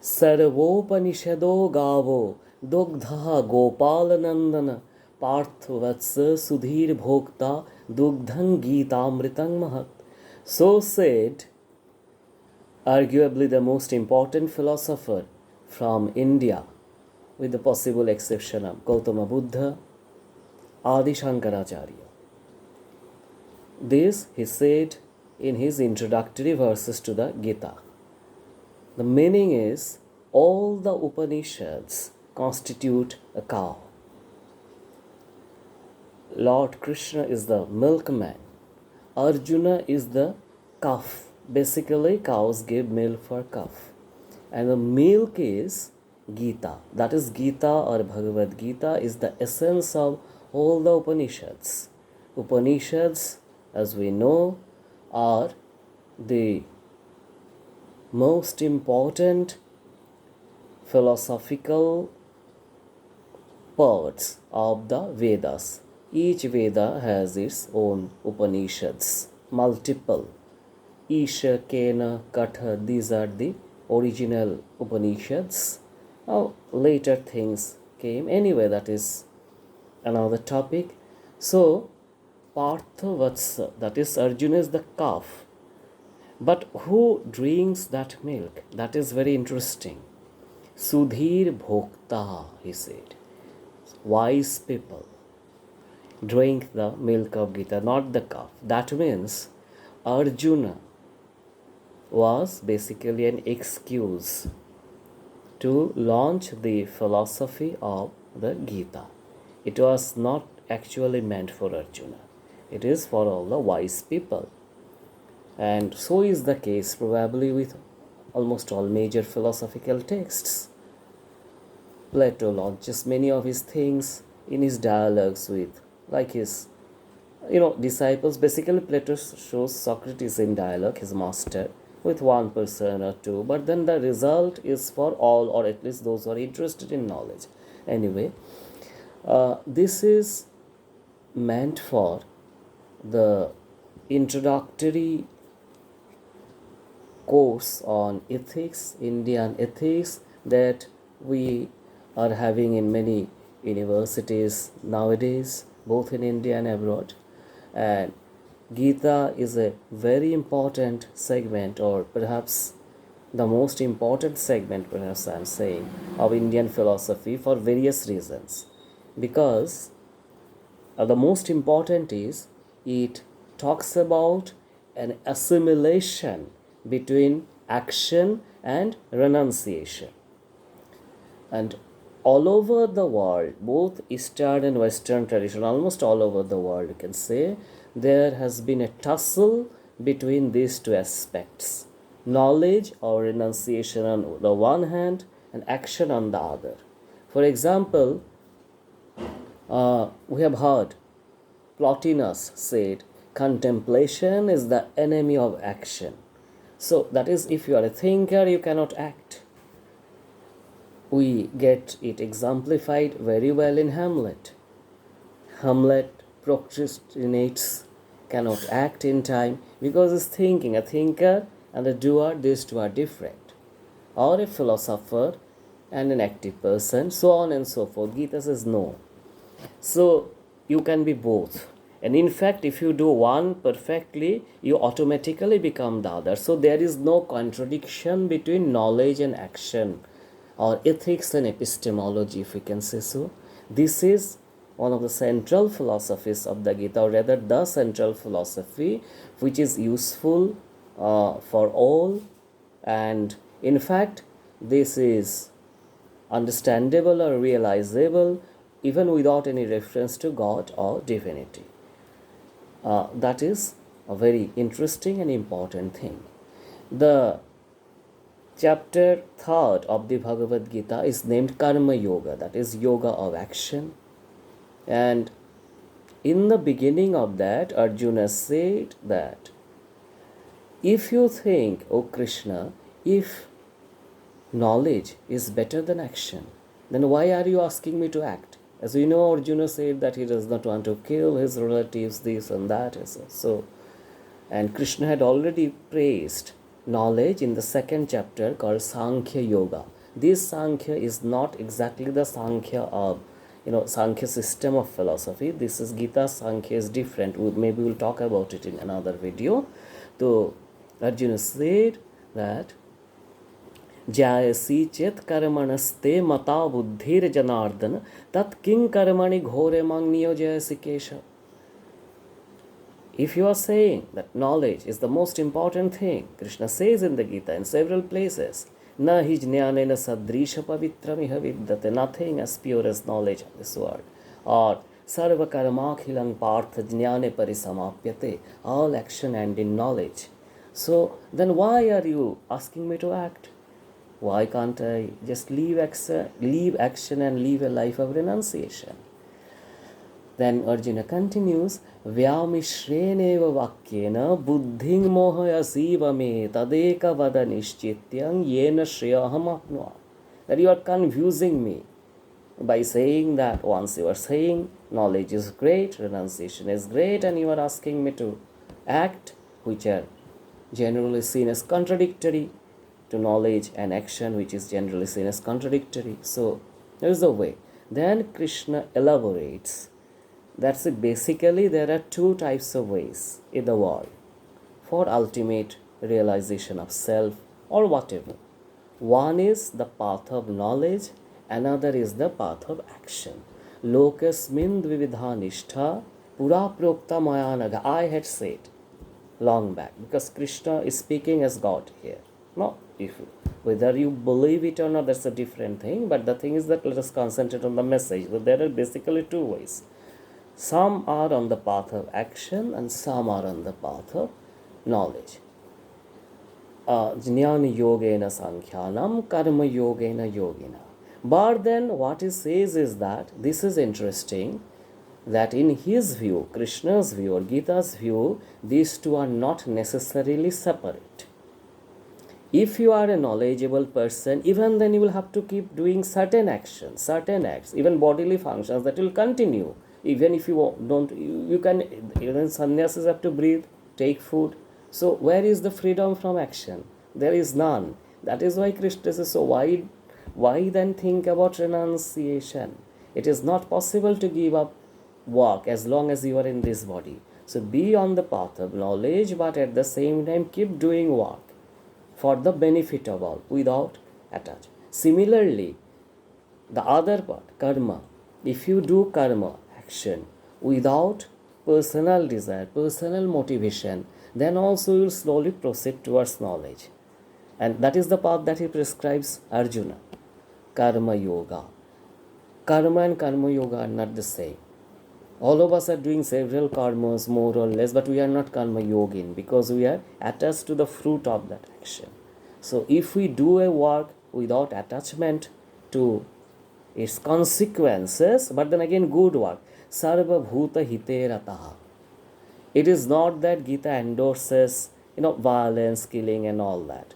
सर्वोपनिषदो गावो दुग्धः गोपालनंदन पार्थवत्स सुधीर भोक्ता दुग्धं गीतामृतं महत्. So said arguably the most important philosopher from India, with the possible exception of Gautama Buddha, Adi Shankaracharya. This he said in his introductory verses to the Gita. The meaning is all the Upanishads constitute a cow. Lord Krishna is the milkman. Arjuna is the calf. Basically, cows give milk for calf. And the milk is Gita. That is Gita or Bhagavad-Gita is the essence of all the Upanishads. Upanishads, as we know, are the most important philosophical parts of the Vedas. Each Veda has its own Upanishads, multiple. Isha, Kena, Katha, these are the original Upanishads. Now, later things came. Anyway, that is another topic. So, Partha Vatsa, that is Arjuna is the calf. But who drinks that milk? That is very interesting. Sudhir Bhokta, he said. Wise people drink the milk of Gita, not the calf. That means Arjuna was basically an excuse to launch the philosophy of the Gita. It was not actually meant for Arjuna. It is for all the wise people. And so is the case probably with almost all major philosophical texts. Plato launches many of his things in his dialogues with, like his, disciples. Basically, Plato shows Socrates in dialogue, his master, with one person or two, but then the result is for all, or at least those who are interested in knowledge. Anyway, this is meant for the introductory course on ethics, Indian ethics, that we are having in many universities nowadays, both in India and abroad. And Gita is a very important segment, or perhaps the most important segment, perhaps I am saying, of Indian philosophy for various reasons. Because the most important is it talks about an assimilation between action and renunciation. And all over the world, both Eastern and Western tradition, almost all over the world, you can say, there has been a tussle between these two aspects. Knowledge or renunciation on the one hand and action on the other. For example, we have heard Plotinus said, contemplation is the enemy of action. So that is, if you are a thinker, you cannot act. We get it exemplified very well in Hamlet. Hamlet procrastinates, cannot act in time because he's thinking. A thinker and a doer, these two are different. Or a philosopher and an active person, so on and so forth. Gita says no. So you can be both. And in fact, if you do one perfectly, you automatically become the other. So there is no contradiction between knowledge and action, or ethics and epistemology, if we can say so. This is one of the central philosophies of the Gita, or rather the central philosophy, which is useful for all. And in fact, this is understandable or realizable even without any reference to God or divinity. That is a very interesting and important thing. The chapter 3rd of the Bhagavad Gita is named Karma Yoga, that is yoga of action. And in the beginning of that, Arjuna said that if you think, O Krishna, if knowledge is better than action, then why are you asking me to act? As we know, Arjuna said that he does not want to kill his relatives, this and that. So, and Krishna had already praised knowledge in the second chapter called Sankhya Yoga. This Sankhya is not exactly the Sankhya of, Sankhya system of philosophy. This is Gita. Sankhya is different. Maybe we'll talk about it in another video. So Arjuna said that Jayasi chet karmanaste mata buddhir janardana tat king karmani ghore mangniyo jayasi kesha. If you are saying that knowledge is the most important thing, Krishna says in the Gita in several places, na hi jnanena sadrisha pavitramiha vidyate, nothing as pure as knowledge of this world. Or sarva karmakhilang partha jnane parisamapyate, all action and in knowledge. So then why are you asking me to act? Why can't I just leave action and live a life of renunciation? Then Arjuna continues, Vyamishreneva vakyena buddhing mohayasiva me tadeka vada nishchityang yena shreyaham apnua. That you are confusing me by saying that once you are saying knowledge is great, renunciation is great, and you are asking me to act, which are generally seen as contradictory to knowledge, and action, which is generally seen as contradictory. So there is a way. Then Krishna elaborates. That's it. Basically, there are two types of ways in the world for ultimate realization of self or whatever. One is the path of knowledge, another is the path of action. Lokasmin dvividhanishtha pura prokta mayanaga. I had said long back, because Krishna is speaking as God here. No, whether you believe it or not, that's a different thing. But the thing is that let us concentrate on the message. So there are basically two ways. Some are on the path of action and some are on the path of knowledge. Jnana yogena sankhyanam karma yogena yogina. But then what he says is that, this is interesting, that in his view, Krishna's view or Gita's view, these two are not necessarily separate. If you are a knowledgeable person, even then you will have to keep doing certain actions, certain acts, even bodily functions that will continue. Even if you don't, you can, even sannyasis have to breathe, take food. So where is the freedom from action? There is none. That is why Krishna says, so why then think about renunciation? It is not possible to give up work as long as you are in this body. So be on the path of knowledge, but at the same time keep doing work for the benefit of all, without attachment. Similarly, the other part, karma. If you do karma, action, without personal desire, personal motivation, then also you will slowly proceed towards knowledge. And that is the path that he prescribes Arjuna. Karma yoga. Karma and karma yoga are not the same. All of us are doing several karmas, more or less, but we are not karma yogin because we are attached to the fruit of that action. So if we do a work without attachment to its consequences, but then again good work, sarva bhuta hite rataha. It is not that Gita endorses, violence, killing and all that.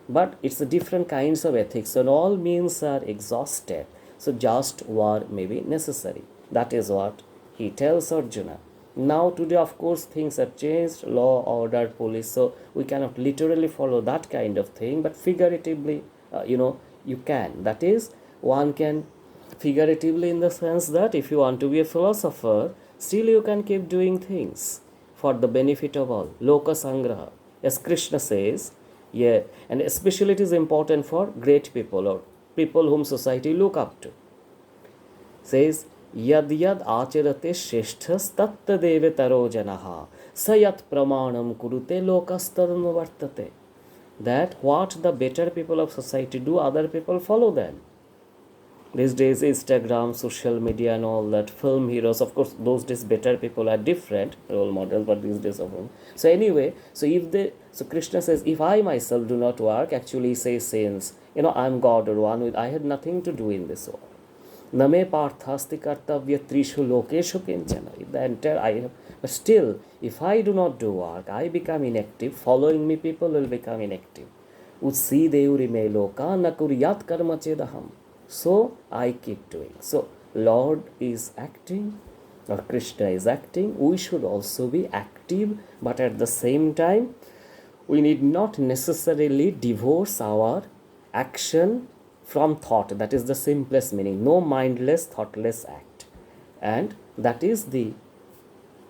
But it's a different kinds of ethics, and all means are exhausted. So just war may be necessary. That is what he tells Arjuna. Now today, of course, things have changed, law, order, police, so we cannot literally follow that kind of thing, but figuratively, you can. That is, one can figuratively in the sense that if you want to be a philosopher, still you can keep doing things for the benefit of all. Loka sangraha. As Krishna says, yeah, and especially it is important for great people or people whom society look up to. Says, yad yad acharate shreshthas tatta devetaro janaha sayat pramanam kurute lokastadam vartate. That what the better people of society do, other people follow them. These days, Instagram, social media and all that, film heroes, of course, those days better people are different role models, but these days of them. So anyway, so Krishna says, if I myself do not work, actually he says, since, I'm God or one with, I had nothing to do in this world. Name parthasti kartavya trishu lokeshu kinchana. The entire I have, but still, if I do not do work, I become inactive. Following me people will become inactive. Utsi deuri me loka nakuryat karma chedaham. So I keep doing. So Lord is acting or Krishna is acting. We should also be active, but at the same time, we need not necessarily divorce our action from thought. That is the simplest meaning. No mindless, thoughtless act. And that is the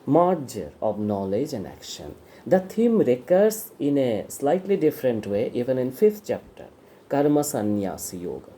merger of knowledge and action. The theme recurs in a slightly different way even in 5th chapter, Karma Sannyas Yoga.